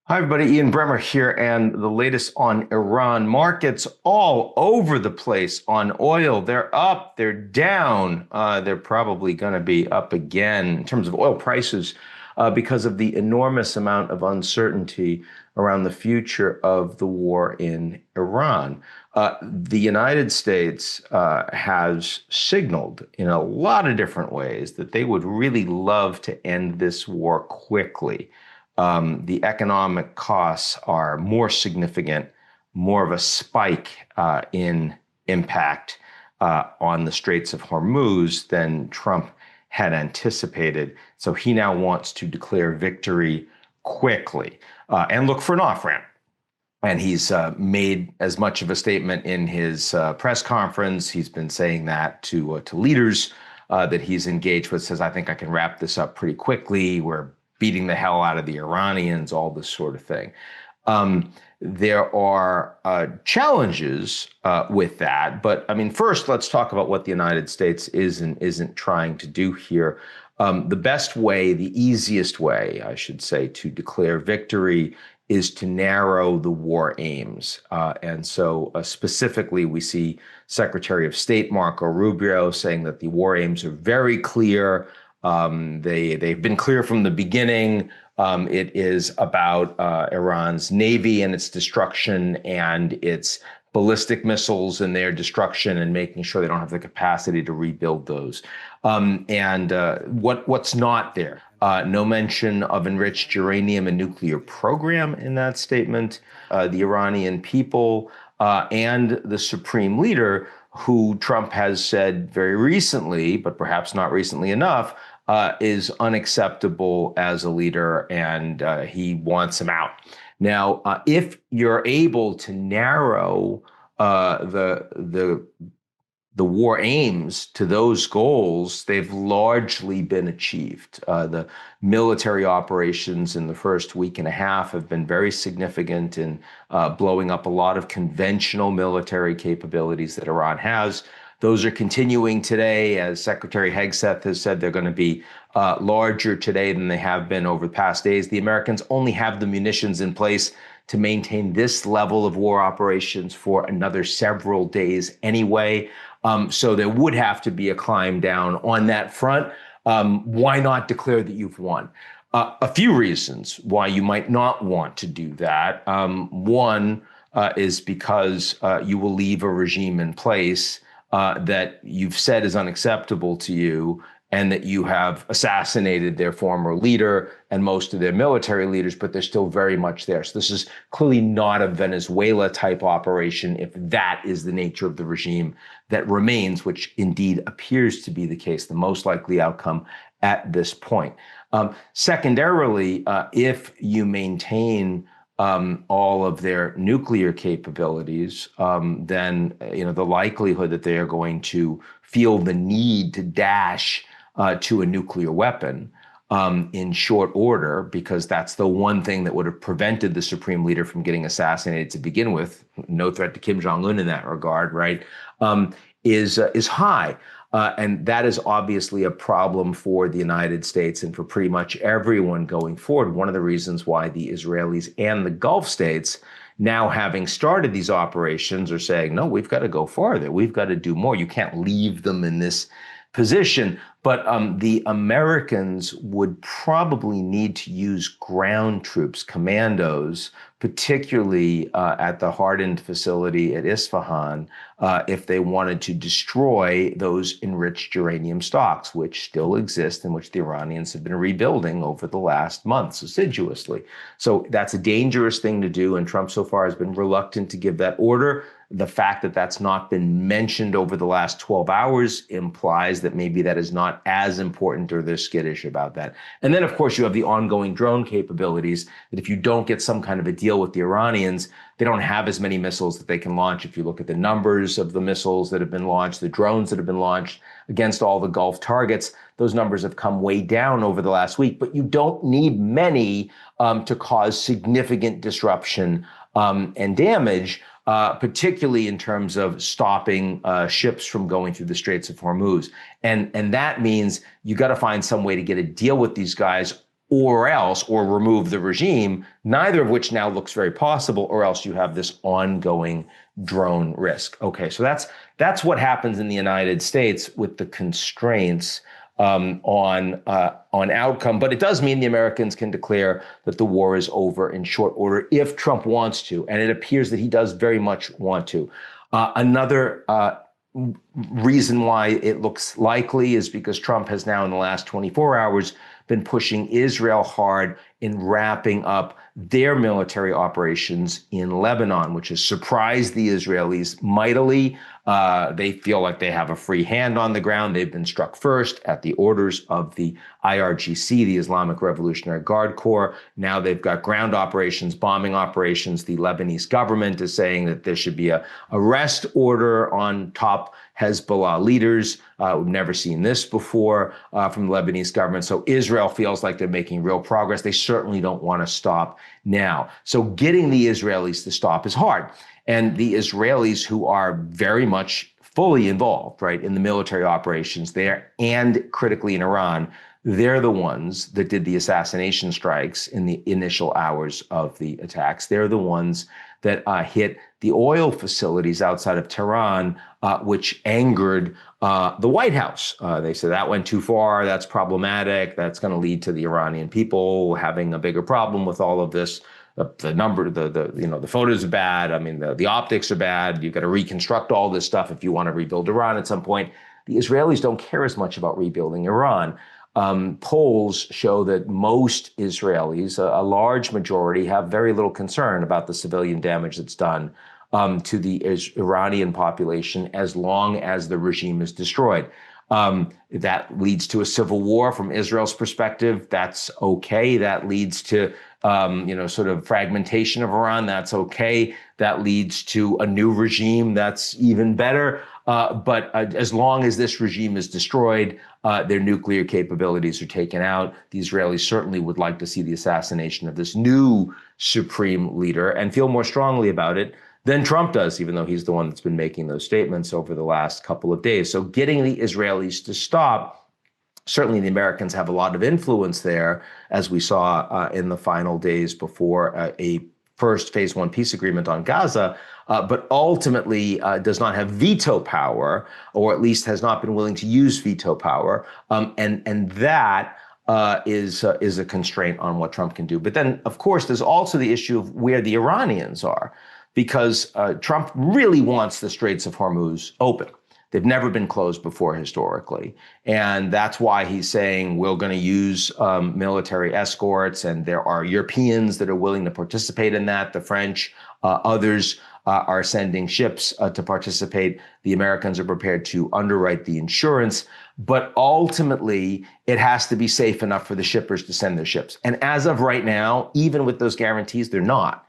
Hi, everybody. Ian Bremmer here, and the latest on Iran. Markets all over the place on oil. They're up, they're down. They're probably going to be up again in terms of oil prices because of the enormous amount of uncertainty around the future of the war in Iran. The United States has signaled in a lot of different ways that they would really love to end this war quickly. The economic costs are more significant, more of a spike in impact on the Straits of Hormuz than Trump had anticipated. So he now wants to declare victory quickly and look for an off-ramp. And he's made as much of a statement in his press conference. He's been saying that to leaders that he's engaged with, says, I think I can wrap this up pretty quickly. We're beating the hell out of the Iranians, all this sort of thing. There are challenges with that. But I mean, first, let's talk about what the United States is and isn't trying to do here. The best way, the easiest way, I should say, to declare victory is to narrow the war aims. And so specifically, we see Secretary of State Marco Rubio saying that the war aims are very clear. They've been clear from the beginning. It is about Iran's Navy and its destruction and its ballistic missiles and their destruction and making sure they don't have the capacity to rebuild those. What's not there? No mention of enriched uranium and nuclear program in that statement. The Iranian people and the supreme leader, who Trump has said very recently, but perhaps not recently enough, is unacceptable as a leader, and he wants him out. Now, if you're able to narrow the war aims to those goals, they've largely been achieved. The military operations in the first week and a half have been very significant in blowing up a lot of conventional military capabilities that Iran has. Those are continuing today. As Secretary Hegseth has said, they're going to be larger today than they have been over the past days. The Americans only have the munitions in place to maintain this level of war operations for another several days anyway. So there would have to be a climb down on that front. Why not declare that you've won? A few reasons why you might not want to do that. One is because you will leave a regime in place that you've said is unacceptable to you, and that you have assassinated their former leader and most of their military leaders, but they're still very much there. So this is clearly not a Venezuela type operation if that is the nature of the regime that remains, which indeed appears to be the case, the most likely outcome at this point. Secondarily, if you maintain all of their nuclear capabilities, then the likelihood that they are going to feel the need to dash to a nuclear weapon in short order, because that's the one thing that would have prevented the supreme leader from getting assassinated to begin with. No threat to Kim Jong-un in that regard, right? Is high. And that is obviously a problem for the United States and for pretty much everyone going forward. One of the reasons why the Israelis and the Gulf states, now having started these operations, are saying, no, we've got to go farther. We've got to do more. You can't leave them in this position. But the Americans would probably need to use ground troops, commandos, particularly at the hardened facility at Isfahan, if they wanted to destroy those enriched uranium stocks, which still exist and which the Iranians have been rebuilding over the last months assiduously. So that's a dangerous thing to do, and Trump so far has been reluctant to give that order. The fact that that's not been mentioned over the last 12 hours implies that maybe that is not as important, or they're skittish about that. And then, of course, you have the ongoing drone capabilities that if you don't get some kind of a deal with the Iranians, they don't have as many missiles that they can launch. If you look at the numbers of the missiles that have been launched, the drones that have been launched against all the Gulf targets, those numbers have come way down over the last week. But you don't need many to cause significant disruption and damage, particularly in terms of stopping ships from going through the Straits of Hormuz. And that means you got to find some way to get a deal with these guys, or remove the regime, neither of which now looks very possible, or else you have this ongoing drone risk. Okay, so that's what happens in the United States with the constraints on outcome. But it does mean the Americans can declare that the war is over in short order if Trump wants to, and it appears that he does very much want to. Another reason why it looks likely is because Trump has now in the last 24 hours been pushing Israel hard in wrapping up their military operations in Lebanon, which has surprised the Israelis mightily. They feel like they have a free hand on the ground. They've been struck first at the orders of the IRGC, the Islamic Revolutionary Guard Corps. Now they've got ground operations, bombing operations. The Lebanese government is saying that there should be a arrest order on top Hezbollah leaders. We've never seen this before from the Lebanese government. So Israel feels like they're making real progress. They certainly don't want to stop now. So getting the Israelis to stop is hard. And the Israelis, who are very much fully involved, right, in the military operations there and critically in Iran, they're the ones that did the assassination strikes in the initial hours of the attacks. They're the ones that hit the oil facilities outside of Tehran, which angered the White House. They said that went too far. That's problematic. That's going to lead to the Iranian people having a bigger problem with all of this. The photos are bad. I mean, the optics are bad. You've got to reconstruct all this stuff if you want to rebuild Iran at some point. The Israelis don't care as much about rebuilding Iran. Polls show that most Israelis, a large majority, have very little concern about the civilian damage that's done to the Iranian population as long as the regime is destroyed. That leads to a civil war from Israel's perspective. That's okay. That leads to sort of fragmentation of Iran. That's okay. That leads to a new regime. That's even better. But as long as this regime is destroyed, their nuclear capabilities are taken out. The Israelis certainly would like to see the assassination of this new supreme leader and feel more strongly about it than Trump does, even though he's the one that's been making those statements over the last couple of days. So getting the Israelis to stop, certainly the Americans have a lot of influence there, as we saw in the final days before a first phase one peace agreement on Gaza, but ultimately does not have veto power, or at least has not been willing to use veto power. And that is a constraint on what Trump can do. But then, of course, there's also the issue of where the Iranians are, because Trump really wants the Straits of Hormuz open. They've never been closed before historically. And that's why he's saying we're going to use military escorts. And there are Europeans that are willing to participate in that. The French, others are sending ships to participate. The Americans are prepared to underwrite the insurance. But ultimately, it has to be safe enough for the shippers to send their ships. And as of right now, even with those guarantees, they're not.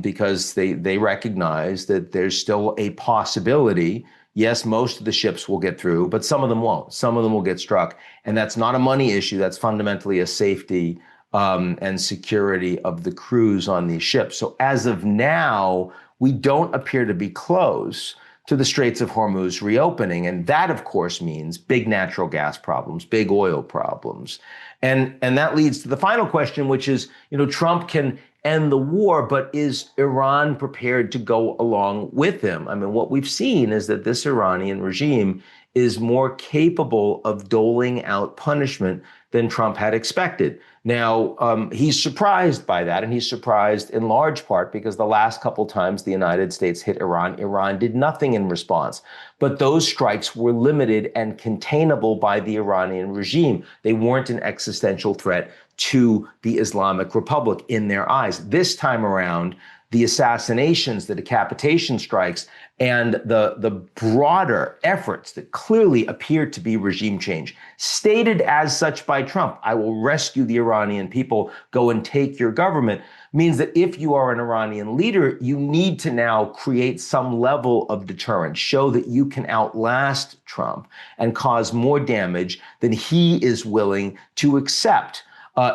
Because they recognize that there's still a possibility. Yes, most of the ships will get through, but some of them won't. Some of them will get struck. And that's not a money issue. That's fundamentally a safety and security of the crews on these ships. So as of now, we don't appear to be close to the Straits of Hormuz reopening. And that, of course, means big natural gas problems, big oil problems. And that leads to the final question, which is, Trump can end the war, but is Iran prepared to go along with him? I mean, what we've seen is that this Iranian regime is more capable of doling out punishment than Trump had expected. Now, he's surprised by that, and he's surprised in large part because the last couple times the United States hit Iran, Iran did nothing in response. But those strikes were limited and containable by the Iranian regime. They weren't an existential threat to the Islamic Republic in their eyes. This time around, the assassinations, the decapitation strikes, and the broader efforts that clearly appear to be regime change, stated as such by Trump, I will rescue the Iranian people, go and take your government, means that if you are an Iranian leader, you need to now create some level of deterrence, show that you can outlast Trump and cause more damage than he is willing to accept.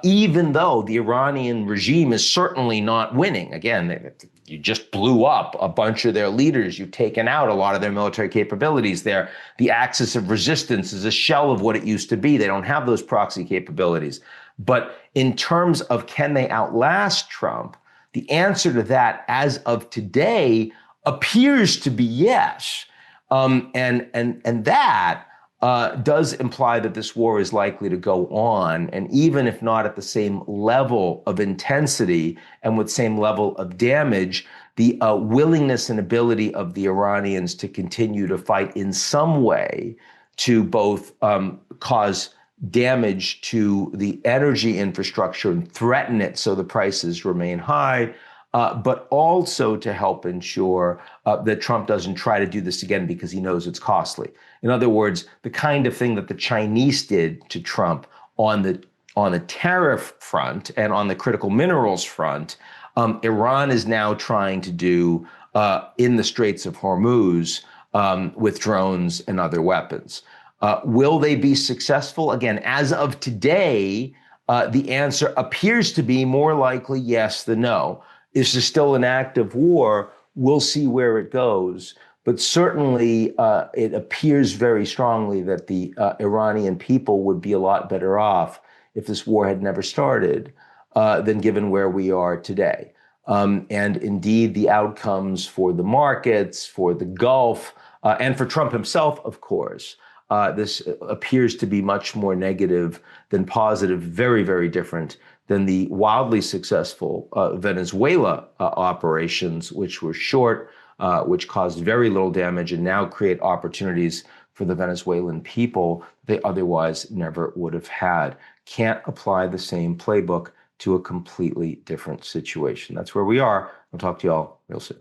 Even though the Iranian regime is certainly not winning. Again, you just blew up a bunch of their leaders. You've taken out a lot of their military capabilities there. The axis of resistance is a shell of what it used to be. They don't have those proxy capabilities. But in terms of can they outlast Trump, the answer to that, as of today, appears to be yes. And that does imply that this war is likely to go on, and even if not at the same level of intensity and with same level of damage, the willingness and ability of the Iranians to continue to fight in some way to both cause damage to the energy infrastructure and threaten it so the prices remain high, but also to help ensure that Trump doesn't try to do this again because he knows it's costly. In other words, the kind of thing that the Chinese did to Trump on the tariff front and on the critical minerals front, Iran is now trying to do in the Straits of Hormuz with drones and other weapons. Will they be successful? Again, as of today, the answer appears to be more likely yes than no. Is this still an active war? We'll see where it goes. But certainly, it appears very strongly that the Iranian people would be a lot better off if this war had never started than given where we are today. And indeed, the outcomes for the markets, for the Gulf, and for Trump himself, of course, this appears to be much more negative than positive, very, very different than the wildly successful Venezuela operations, which were short, which caused very little damage and now create opportunities for the Venezuelan people they otherwise never would have had. Can't apply the same playbook to a completely different situation. That's where we are. I'll talk to y'all real soon.